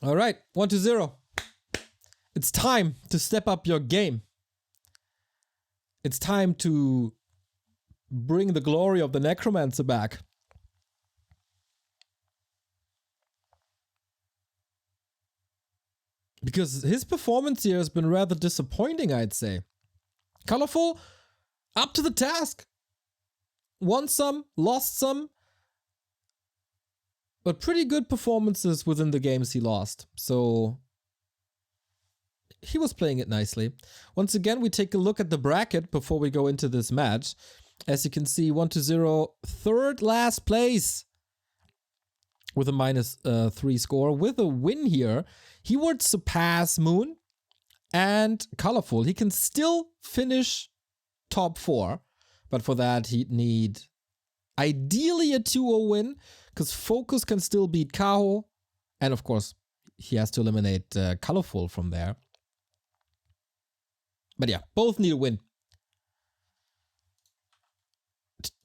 All right, 1-0. It's time to step up your game. It's time to bring the glory of the Necromancer back. Because his performance here has been rather disappointing, I'd say. Colorful, up to the task. Won some, lost some. But pretty good performances within the games he lost. So he was playing it nicely. Once again, we take a look at the bracket before we go into this match. As you can see, 1-0, third last place. With a -3 score. With a win here, he would surpass Moon and Colorful. He can still finish top 4. But for that, he'd need ideally a 2-0 win. Because Focus can still beat Kaho. And of course, he has to eliminate Colorful from there. But yeah, both need a win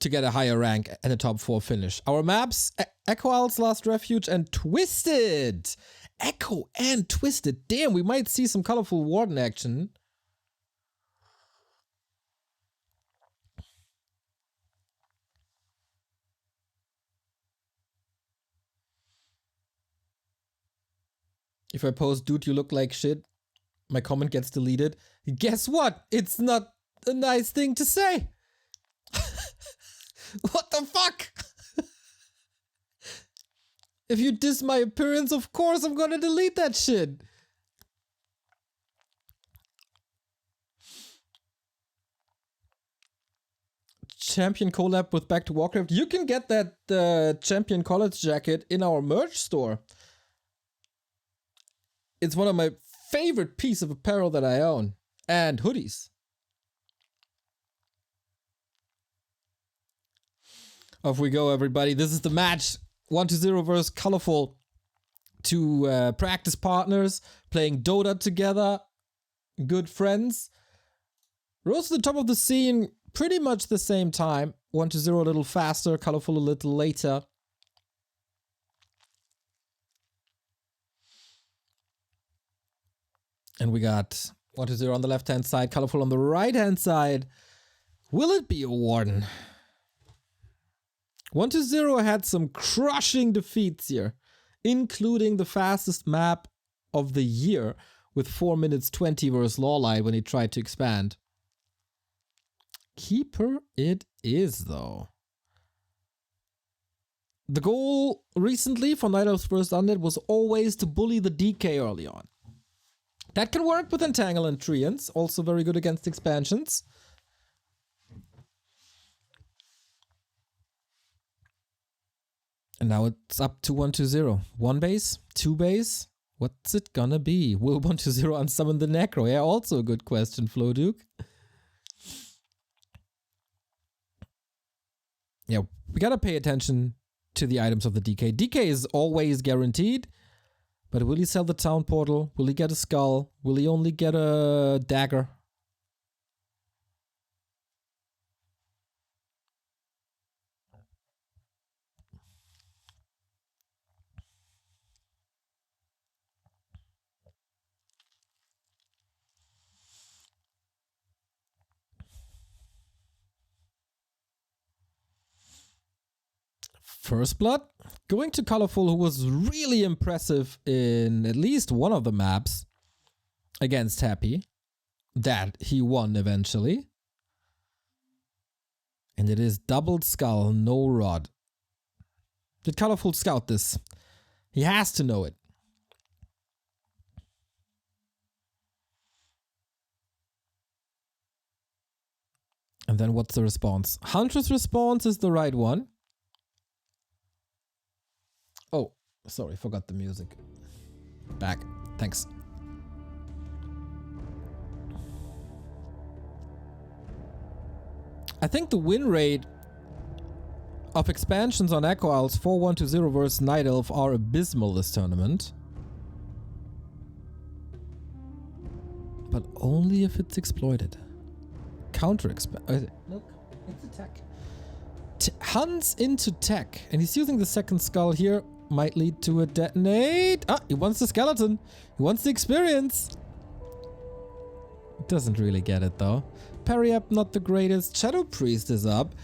to get a higher rank and a top 4 finish. Our maps, Echo Owl's Last Refuge and Twisted. Echo and Twisted. Damn, we might see some Colorful Warden action. If I post, dude, you look like shit, my comment gets deleted. Guess what? It's not a nice thing to say. What the fuck? If you diss my appearance, of course I'm gonna delete that shit. Champion collab with Back to Warcraft. You can get that Champion College jacket in our merch store. It's one of my favorite pieces of apparel that I own. And hoodies. Off we go, everybody. This is the match. 1-0 versus Colorful. Two practice partners playing Dota together. Good friends. Rose to the top of the scene pretty much the same time. 1-0 a little faster, Colorful a little later. And we got 1-0 on the left-hand side, Colorful on the right-hand side. Will it be a Warden? 1-0 had some crushing defeats here, including the fastest map of the year with 4 minutes 20 versus Lawlight when he tried to expand. Keeper it is, though. The goal recently for Meadows vs Undead was always to bully the DK early on. That can work with Entangle and Treants, also very good against expansions. And now it's up to 1-0. 1 base, 2 base. What's it gonna be? Will 1-0 unsummon the Necro? Yeah, also a good question, Floduke. Yeah, we gotta pay attention to the items of the DK. DK is always guaranteed. But will he sell the town portal? Will he get a skull? Will he only get a dagger? First Blood, going to Colorful, who was really impressive in at least one of the maps against Happy, that he won eventually. And it is doubled skull, no rod. Did Colorful scout this? He has to know it. And then what's the response? Huntress response is the right one. Oh, sorry, forgot the music. Back. Thanks. I think the win rate of expansions on Echo Owls 4-1-0 versus Night Elf are abysmal this tournament. But only if it's exploited. Counter expand. Look, it's attack. Hunts into tech. And he's using the second skull here might lead to a detonate. Ah, he wants the skeleton. He wants the experience. Doesn't really get it though. Parry up, not the greatest. Shadow Priest is up.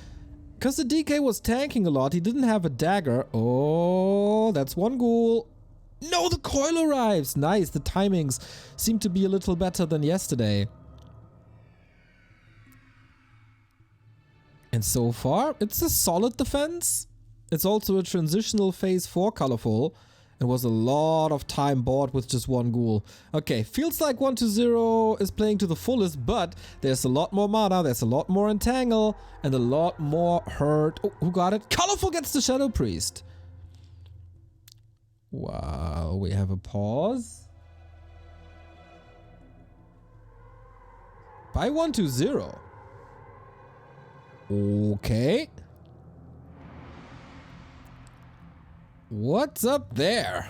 Because the DK was tanking a lot, he didn't have a dagger. Oh, that's one ghoul. No, the coil arrives. Nice, the timings seem to be a little better than yesterday. And so far, it's a solid defense. It's also a transitional phase for Colorful. It was a lot of time bought with just one ghoul. Okay, feels like 1-0 is playing to the fullest, but there's a lot more mana, there's a lot more entangle, and a lot more hurt. Oh, who got it? Colorful gets the Shadow Priest. Wow, we have a pause. By 1-0. Okay. What's up there?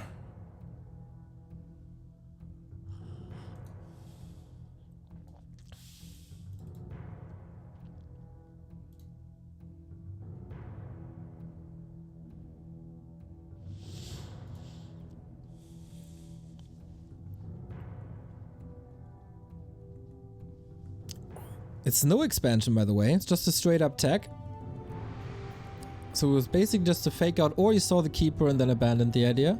It's no expansion, by the way. It's just a straight up tech. So it was basically just a fake out, or you saw the keeper and then abandoned the idea.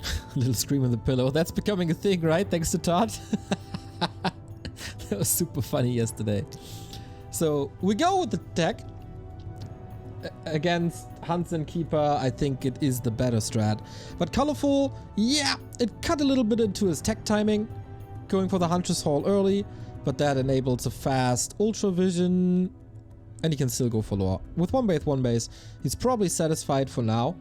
A little scream on the pillow. That's becoming a thing, right? Thanks to Todd. That was super funny yesterday. So we go with the tech. Against Hunts and Keeper, I think it is the better strat. But Colorful, yeah, it cut a little bit into his tech timing. Going for the Huntress Hall early. But that enables a fast Ultra Vision, and he can still go for lore. With one base, he's probably satisfied for now.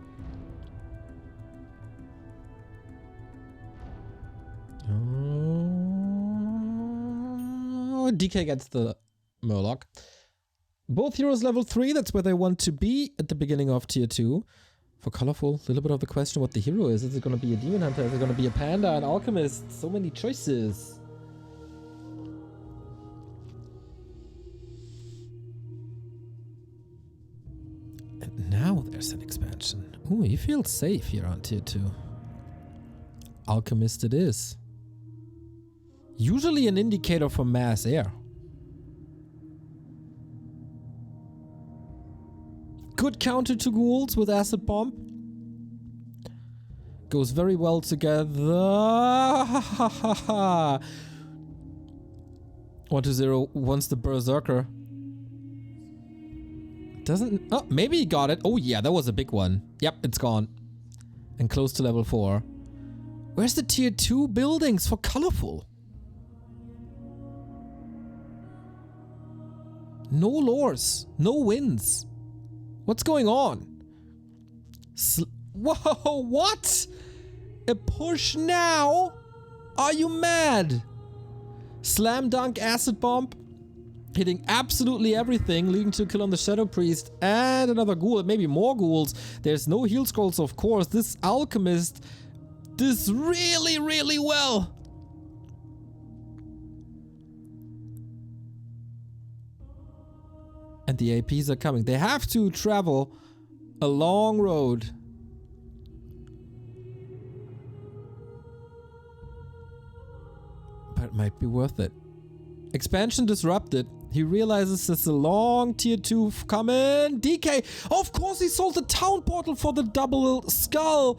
DK gets the Murloc. Both heroes level 3, that's where they want to be at the beginning of tier 2. For Colorful, a little bit of the question what the hero is. Is it going to be a Demon Hunter? Is it going to be a Panda, an Alchemist? So many choices. Now there's an expansion. Ooh, you feel safe here on tier 2. Alchemist it is. Usually an indicator for mass air. Good counter to ghouls with acid bomb. Goes very well together. 1-0 wants the Berserker. Doesn't... Oh, maybe he got it. Oh yeah, that was a big one. Yep, it's gone. And close to level 4. Where's the tier 2 buildings for Colorful? No lores. No wins. What's going on? Whoa, what? A push now? Are you mad? Slam dunk acid bomb. Hitting absolutely everything, leading to a kill on the Shadow Priest and another ghoul, maybe more ghouls. There's no heal scrolls, of course. This Alchemist does really, really well. And the APs are coming. They have to travel a long road. But it might be worth it. Expansion disrupted. He realizes there's a long tier 2 coming. DK, of course he sold the town portal for the double skull.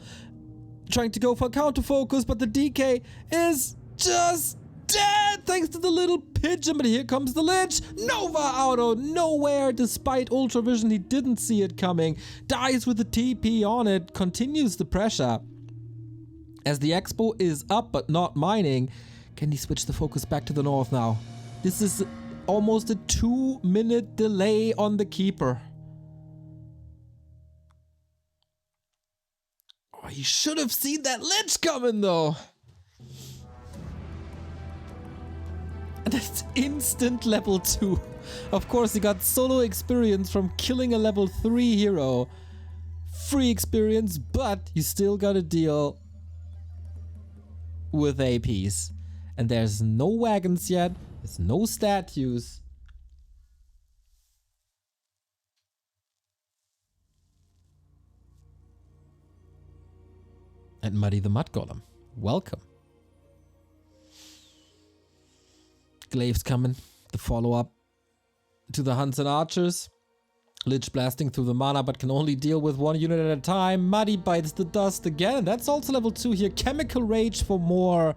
Trying to go for counter focus, but the DK is just dead thanks to the little pigeon. But here comes the Lich. Nova out of nowhere. Despite Ultra Vision, he didn't see it coming. Dies with the TP on it. Continues the pressure. As the Expo is up but not mining. Can he switch the focus back to the north now? This is almost a 2-minute delay on the Keeper. Oh, he should have seen that Lich coming though. And that's instant level 2. Of course, he got solo experience from killing a level 3 hero. Free experience, but you still gotta deal with APs. And there's no wagons yet. There's no statues. And Muddy the Mud Golem. Welcome. Glaive's coming. The follow-up to the Hunts and Archers. Lich blasting through the mana, but can only deal with one unit at a time. Muddy bites the dust again. And that's also level 2 here. Chemical Rage for more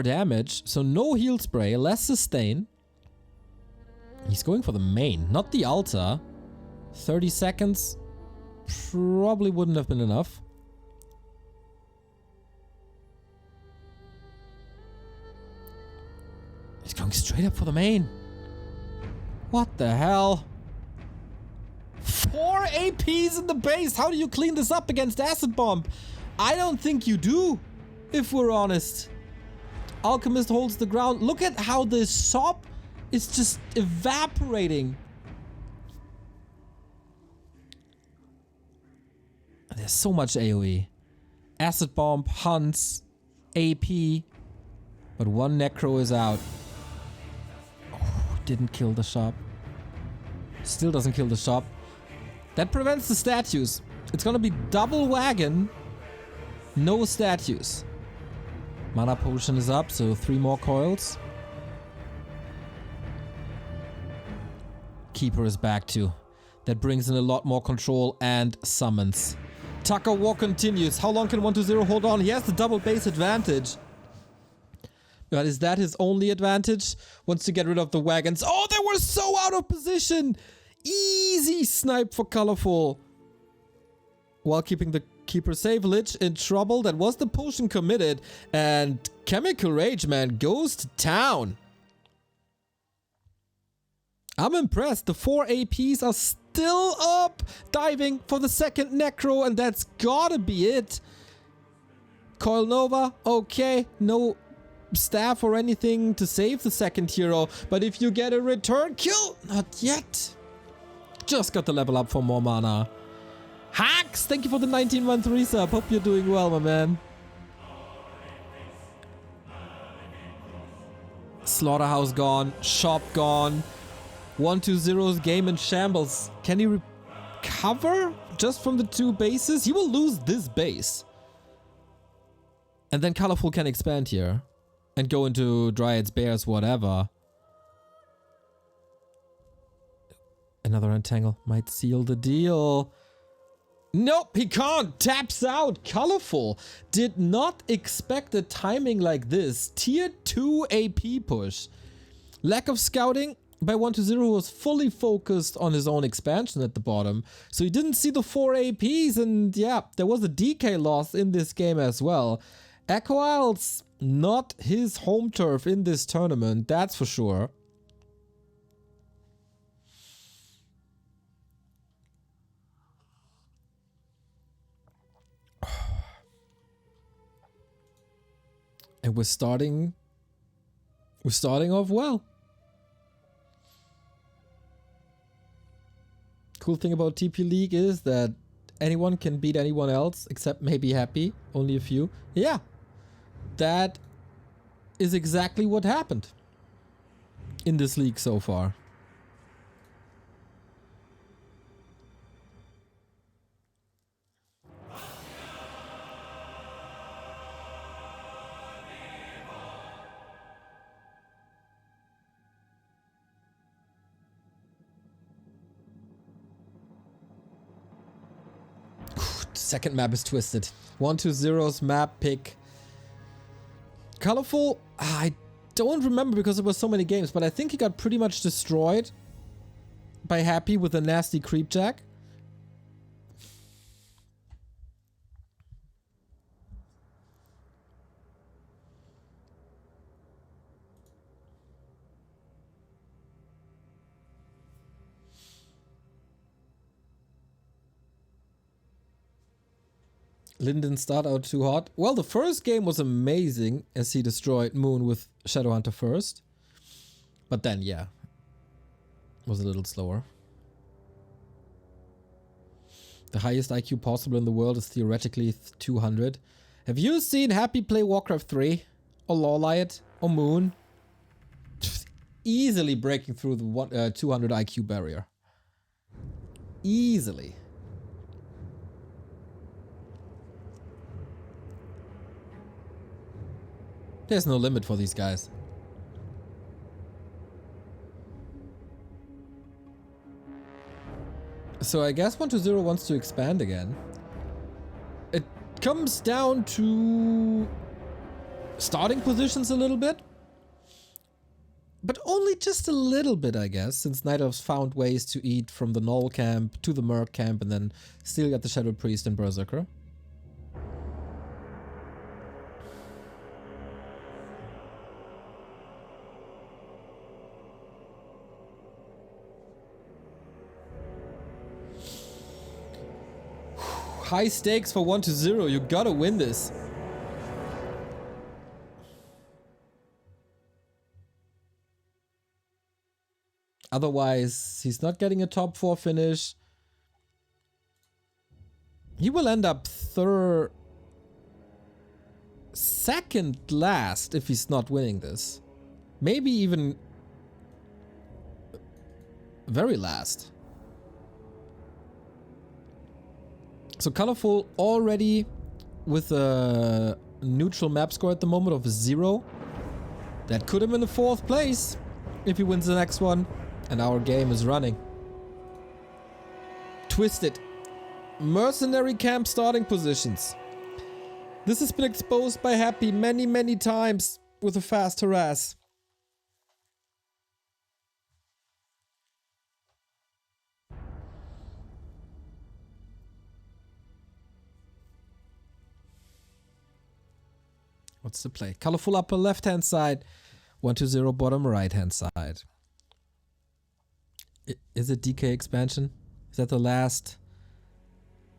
damage. So no heal spray, less sustain. He's going for the main, not the altar. 30 seconds probably wouldn't have been enough. He's going straight up for the main. What the hell? 4 APs in the base. How do you clean this up against Acid Bomb? I don't think you do, if we're honest. Alchemist holds the ground. Look at how this shop is just evaporating. There's so much AoE. Acid Bomb, Hunts, AP. But one Necro is out. Oh, didn't kill the shop. Still doesn't kill the shop. That prevents the statues. It's gonna be double wagon. No statues. Mana potion is up, so 3 more coils. Keeper is back too. That brings in a lot more control and summons. Tucker War continues. How long can 120 hold on? He has the double base advantage. But is that his only advantage? Wants to get rid of the wagons. Oh, they were so out of position! Easy snipe for Colorful. While keeping the Keeper safe. Lich in trouble. That was the potion committed. And Chemical Rage, man, goes to town. I'm impressed. The 4 APs are still up. Diving for the second Necro, and that's gotta be it. Coil Nova, okay. No staff or anything to save the second hero. But if you get a return kill, not yet. Just got the level up for more mana. Hacks, thank you for the 1913 sub. Hope you're doing well, my man. Slaughterhouse gone. Shop gone. 120's game in shambles. Can he recover just from the 2 bases? He will lose this base. And then Colorful can expand here. And go into Dryads, Bears, whatever. Another Entangle might seal the deal. Nope, he can't. Taps out. Colorful. Did not expect a timing like this. Tier 2 AP push. Lack of scouting by 120 was fully focused on his own expansion at the bottom. So he didn't see the 4 APs, and yeah, there was a DK loss in this game as well. Echo Isles, not his home turf in this tournament, that's for sure. And we're starting off well. Cool thing about TP League is that anyone can beat anyone else except maybe Happy, only a few. Yeah, that is exactly what happened in this league so far. Second map is twisted. 120's map pick. Colorful, I don't remember because there were so many games, but I think he got pretty much destroyed by Happy with a nasty creepjack. Linden start out too hot. Well, the first game was amazing as he destroyed Moon with Shadowhunter first. But then, yeah, was a little slower. The highest IQ possible in the world is theoretically 200. Have you seen Happy play Warcraft 3? Or Lawlight? Or Moon? Easily breaking through the 200 IQ barrier. Easily. There's no limit for these guys. So I guess 120 wants to expand again. It comes down to starting positions a little bit. But only just a little bit, I guess, since Night Elves found ways to eat from the Null camp to the Merc camp and then still get the Shadow Priest and Berserker. High stakes for 120. You gotta win this. Otherwise, he's not getting a top 4 finish. He will end up second last if he's not winning this. Maybe even very last. So Colorful already with a neutral map score at the moment of 0. That could have been the 4th place if he wins the next one. And our game is running. Twisted. Mercenary camp starting positions. This has been exposed by Happy many, many times with a fast harass. What's the play? Colorful upper left hand side. 120 bottom right hand side. Is it DK expansion? Is that the last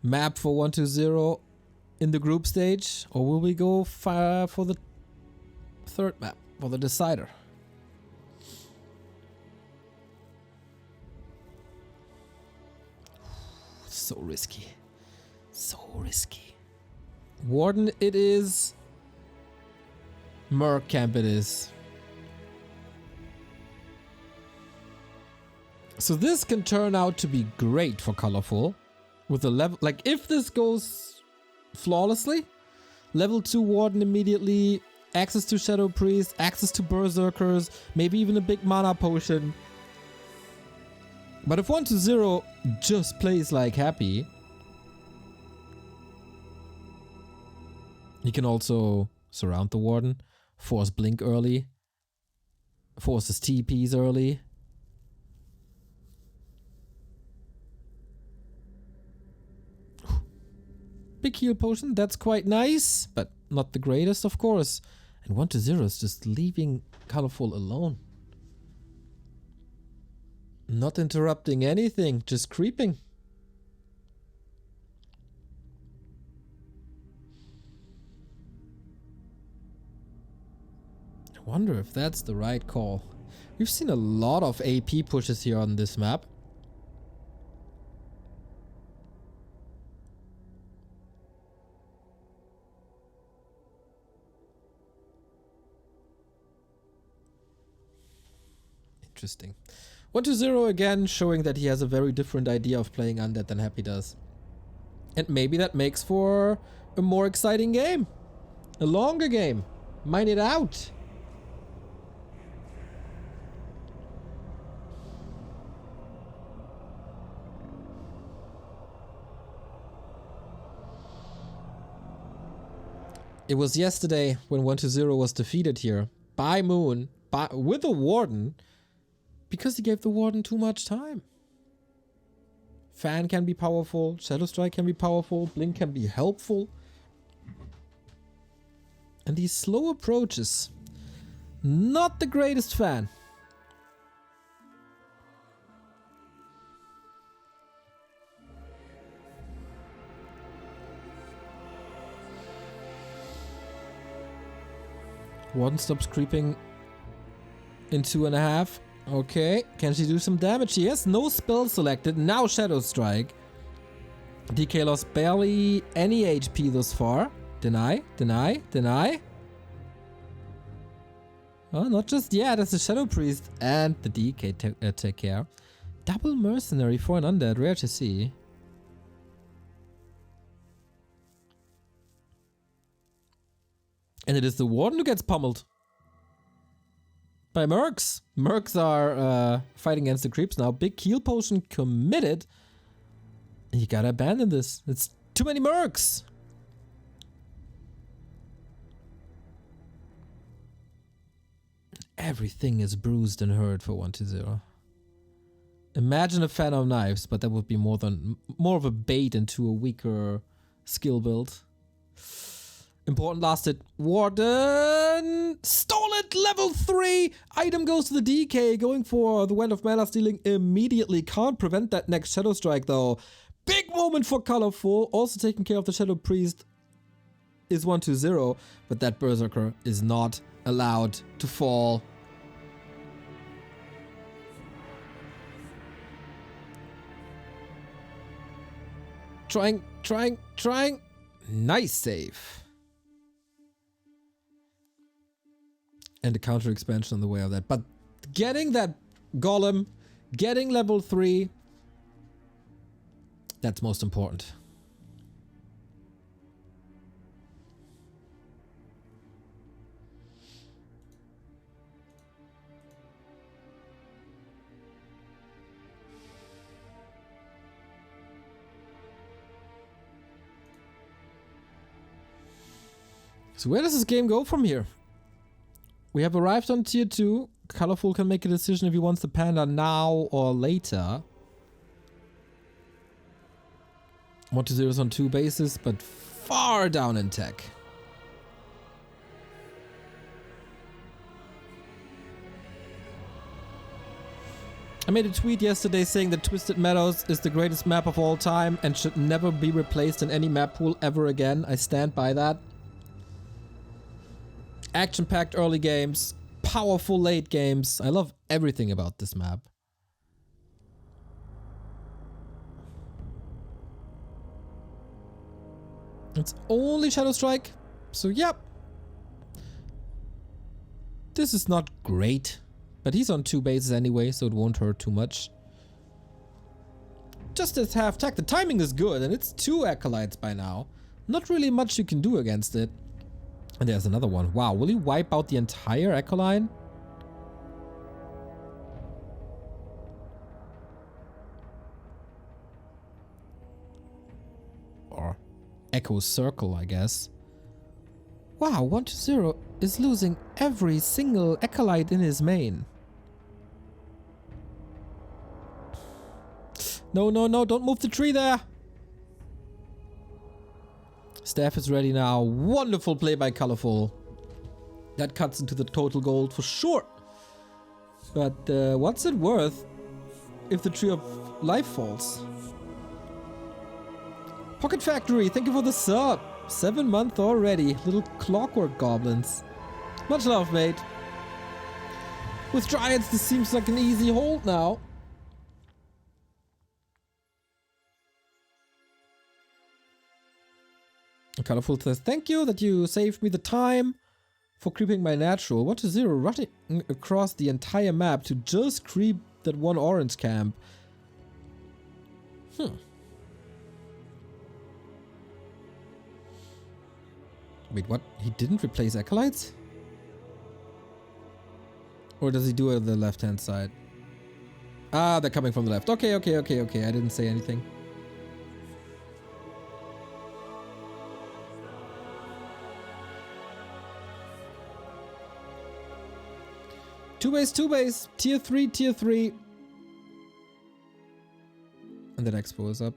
map for 120 in the group stage? Or will we go for the third map, for the decider? So risky. So risky. Warden it is. Merc camp it is. So this can turn out to be great for Colorful. With a level, like if this goes flawlessly, level 2 Warden immediately, access to Shadow Priest, access to Berserkers, maybe even a big mana potion. But if 120 just plays like Happy, he can also surround the Warden, force Blink early, force his TPs early. Big heal potion, that's quite nice, but not the greatest, of course. And 120 is just leaving Colorful alone. Not interrupting anything, just creeping. I wonder if that's the right call. We've seen a lot of AP pushes here on this map. Interesting. 120 again, showing that he has a very different idea of playing Undead than Happy does. And maybe that makes for a more exciting game. A longer game. Mine it out. It was yesterday when 120 was defeated here by Moon, with a Warden, because he gave the Warden too much time. Fan can be powerful, Shadow Strike can be powerful, Blink can be helpful. And these slow approaches, not the greatest fan. Warden stops creeping in 2.5. Okay, can she do some damage? She has no spell selected. Now Shadow Strike. DK lost barely any HP thus far. Deny, deny, deny. Oh, not just yet. That's the Shadow Priest and the DK take care. Double Mercenary for an Undead. Rare to see. And it is the Warden who gets pummeled. By Mercs. Mercs are fighting against the creeps now. Big heal potion committed. You gotta abandon this. It's too many Mercs. Everything is bruised and hurt for 1-0. Imagine a fan of knives, but that would be more of a bait into a weaker skill build. Important last hit. Warden! Stole it! Level 3! Item goes to the DK. Going for the Wand of Mana stealing immediately. Can't prevent that next Shadow Strike though. Big moment for Colorful. Also taking care of the Shadow Priest is 1-0. But that Berserker is not allowed to fall. Trying. Nice save. And the counter expansion on the way of that. But getting that Golem, getting level 3, that's most important. So where does this game go from here? We have arrived on tier 2. Colorful can make a decision if he wants the panda now or later. 1-0 is on 2 bases, but far down in tech. I made a tweet yesterday saying that Twisted Meadows is the greatest map of all time and should never be replaced in any map pool ever again. I stand by that. Action-packed early games, powerful late games. I love everything about this map. It's only Shadow Strike, so yep. This is not great, but he's on 2 bases anyway, so it won't hurt too much. Just as half tech, the timing is good, and it's 2 Acolytes by now. Not really much you can do against it. And there's another one. Wow, will he wipe out the entire Echo line? Or Echo Circle, I guess. Wow, 1-0 is losing every single Acolyte in his main. No, don't move the tree there! Staff is ready now. Wonderful play by Colorful. That cuts into the total gold for sure. But what's it worth if the Tree of Life falls? Pocket Factory, thank you for the sub. 7 months already. Little clockwork goblins. Much love, mate. With Giants, this seems like an easy hold now. Colorful says, thank you that you saved me the time for creeping my natural. 1-0 running across the entire map to just creep that one orange camp. Wait, what? He didn't replace Acolytes? Or does he do it on the left-hand side? Ah, they're coming from the left. Okay. I didn't say anything. Two base, tier 3. And then Expo is up.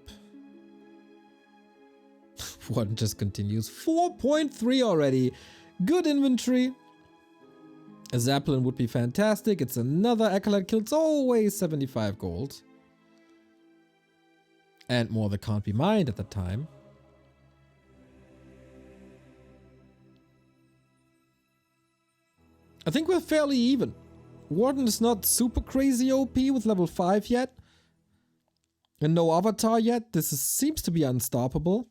One just continues. 4.3 already. Good inventory. A Zeppelin would be fantastic. It's another Acolyte kill. It's always 75 gold. And more that can't be mined at the time. I think we're fairly even. Warden is not super crazy OP with level 5 yet. And no avatar yet. Seems to be unstoppable.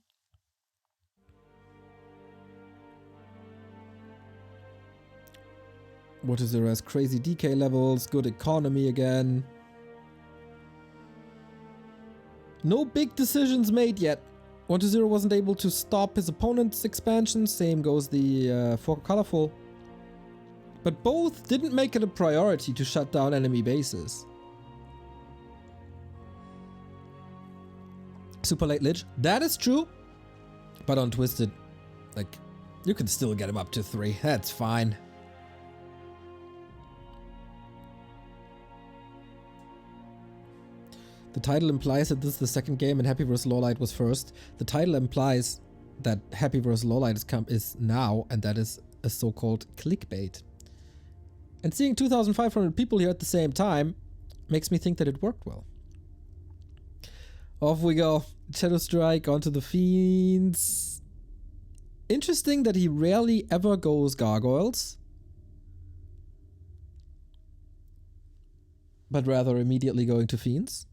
What is there as crazy DK levels, good economy again. No big decisions made yet. 1-0 wasn't able to stop his opponent's expansion. Same goes the for Colorful. But both didn't make it a priority to shut down enemy bases. Super late Lich. That is true. But on Twisted, like, you can still get him up to 3. That's fine. The title implies that this is the second game and Happy vs. Lawlight was first. The title implies that Happy vs. Lawlight is now, and that is a so-called clickbait. And seeing 2,500 people here at the same time makes me think that it worked well. Off we go. Shadow Strike onto the Fiends. Interesting that he rarely ever goes Gargoyles, but rather immediately going to Fiends.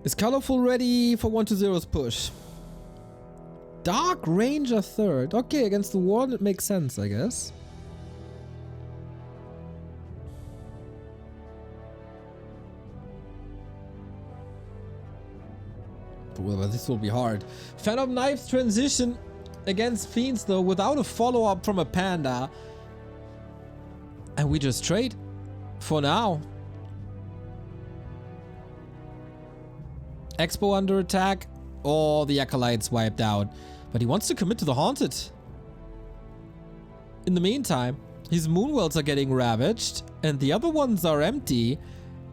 Is Colorful ready for 1-0's push? Dark Ranger third. Okay, against the Warden it makes sense, I guess. Well, this will be hard. Phantom Knife's transition against Fiends though, without a follow-up from a Panda. And we just trade. For now. Expo under attack. Oh, the Acolyte's wiped out. But he wants to commit to the Haunted. In the meantime, his Moonwells are getting ravaged. And the other ones are empty.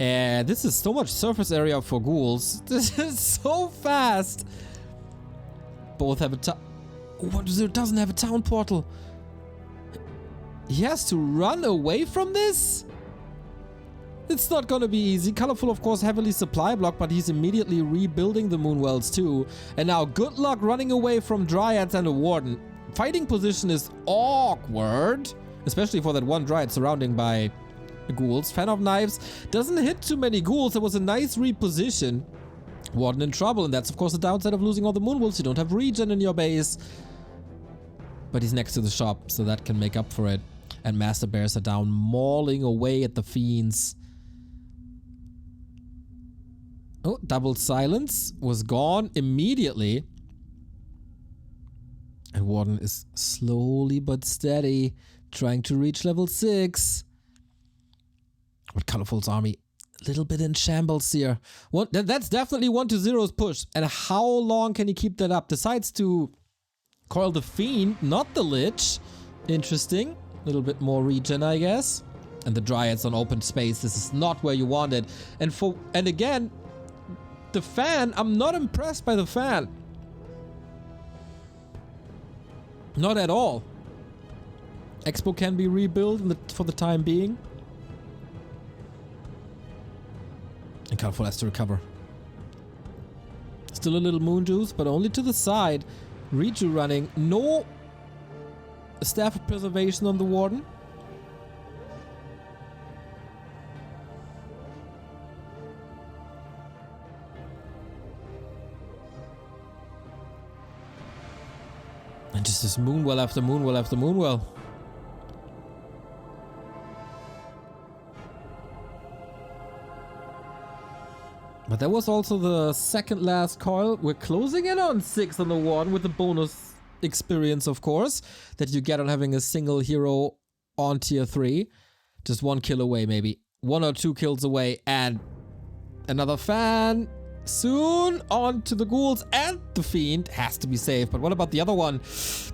And this is so much surface area for ghouls. This is so fast. Both have a town. 1-0 doesn't have a town portal. He has to run away from this? It's not gonna be easy. Colorful, of course, heavily supply blocked, but he's immediately rebuilding the Moonwells too. And now good luck running away from Dryads and a Warden. Fighting position is awkward, especially for that one Dryad surrounding by ghouls. Fan of Knives doesn't hit too many ghouls. It was a nice reposition. Warden in trouble, and that's of course the downside of losing all the Moonwolves. You don't have regen in your base. But he's next to the shop, so that can make up for it. And Master Bears are down, mauling away at the Fiends. Oh, double silence was gone immediately. And Warden is slowly but steady trying to reach level 6. But Colorful's army a little bit in shambles here. That's definitely 1-0's push. And how long can he keep that up? Decides to coil the Fiend, not the Lich. Interesting. A little bit more regen, I guess. And the Dryads on open space. This is not where you want it. And again, the fan, I'm not impressed by the fan. Not at all. Expo can be rebuilt for the time being. And Colorful has to recover. Still a little moon juice, but only to the side. Reju running. No Staff of Preservation on the Warden. And just this Moonwell after Moonwell after Moonwell. But that was also the second last coil. We're closing in on 6 on the Warden with the bonus experience, of course, that you get on having a single hero on tier 3. Just 1 kill away, maybe. 1 or 2 kills away, and another fan. Soon on to the ghouls, and the Fiend has to be safe. But what about the other one?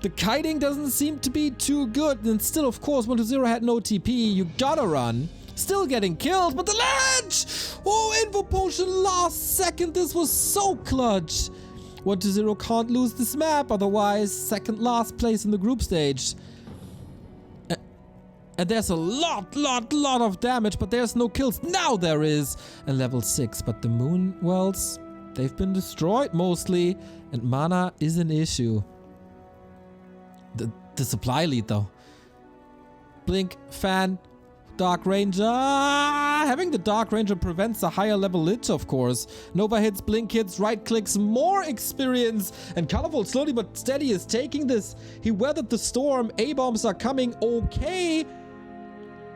The kiting doesn't seem to be too good. And still, of course, 1-0 had no TP. You gotta run. Still getting killed, but the ledge! Oh, Info Potion last second. This was so clutch. 1-0 can't lose this map, otherwise second last place in the group stage. And there's a lot of damage, but there's no kills. Now there is. And level 6, but the Moonwells, they've been destroyed mostly. And mana is an issue. The supply lead though. Blink, fan, Dark Ranger. Having the Dark Ranger prevents a higher level Lich, of course. Nova hits, Blink hits, right clicks, more experience. And Colorful slowly but steady is taking this. He weathered the storm. A-bombs are coming okay.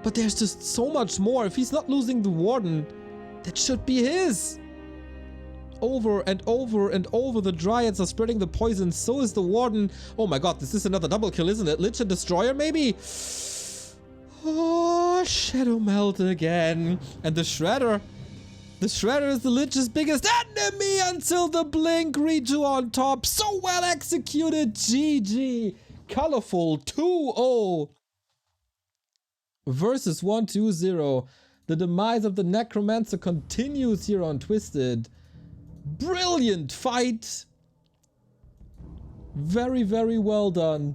But there's just so much more. If he's not losing the Warden, that should be his. Over and over and over, the Dryads are spreading the poison. So is the Warden. Oh my god, this is another double kill, isn't it? Lich and Destroyer, maybe? Oh, Shadow Melt again. And the Shredder. The Shredder is the Lich's biggest enemy until the Blink redo on top. So well executed. GG. Colorful 2-0. Versus 1-2-0. The demise of the Necromancer continues here on Twisted. Brilliant fight. Very, very well done.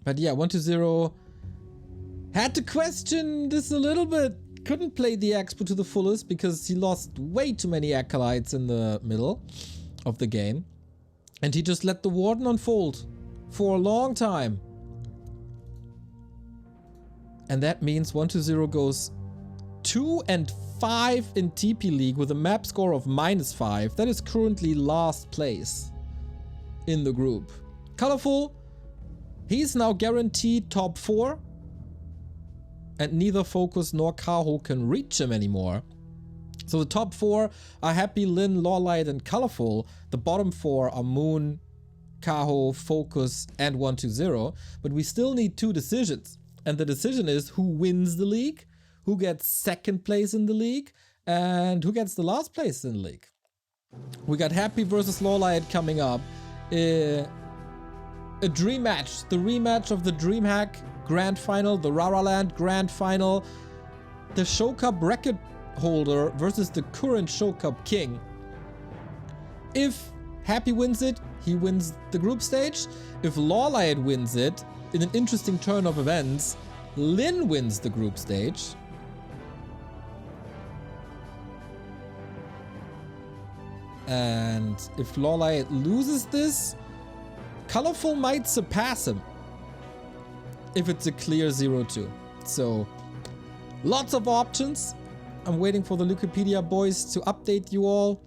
But yeah, 1-0. Had to question this a little bit. Couldn't play the Expo to the fullest because he lost way too many Acolytes in the middle of the game. And he just let the Warden unfold for a long time. And that means 1-0 goes 2 and 5 in TP League with a map score of -5. That is currently last place in the group. Colorful, he's now guaranteed top 4. And neither Focus nor Kaho can reach him anymore. So the top 4 are Happy, Lin, Lawlight, and Colorful. The bottom 4 are Moon, Kaho, Focus, and 1-2-0. But we still need 2 decisions. And the decision is who wins the league, who gets second place in the league, and who gets the last place in the league. We got Happy versus Lawlight coming up. A dream match. The rematch of the DreamHack Grand Final, the Raraland Grand Final. The Show Cup record holder versus the current Show Cup king. If Happy wins it, he wins the group stage. If Lawlight wins it, in an interesting turn of events, Lin wins the group stage. And if Lawlight loses this, Colorful might surpass him. If it's a clear 0-2. So, lots of options. I'm waiting for the Wikipedia boys to update you all.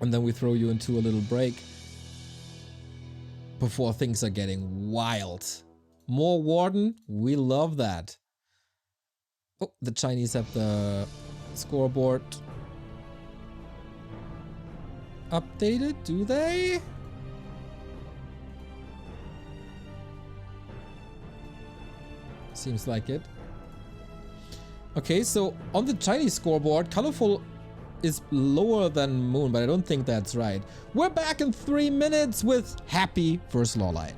And then we throw you into a little break. Before things are getting wild. More Warden, we love that. Oh, the Chinese have the scoreboard updated, do they? Seems like it. Okay, so on the Chinese scoreboard, Colorful is lower than Moon, but I don't think that's right. We're back in 3 minutes with Happy versus Lawlight.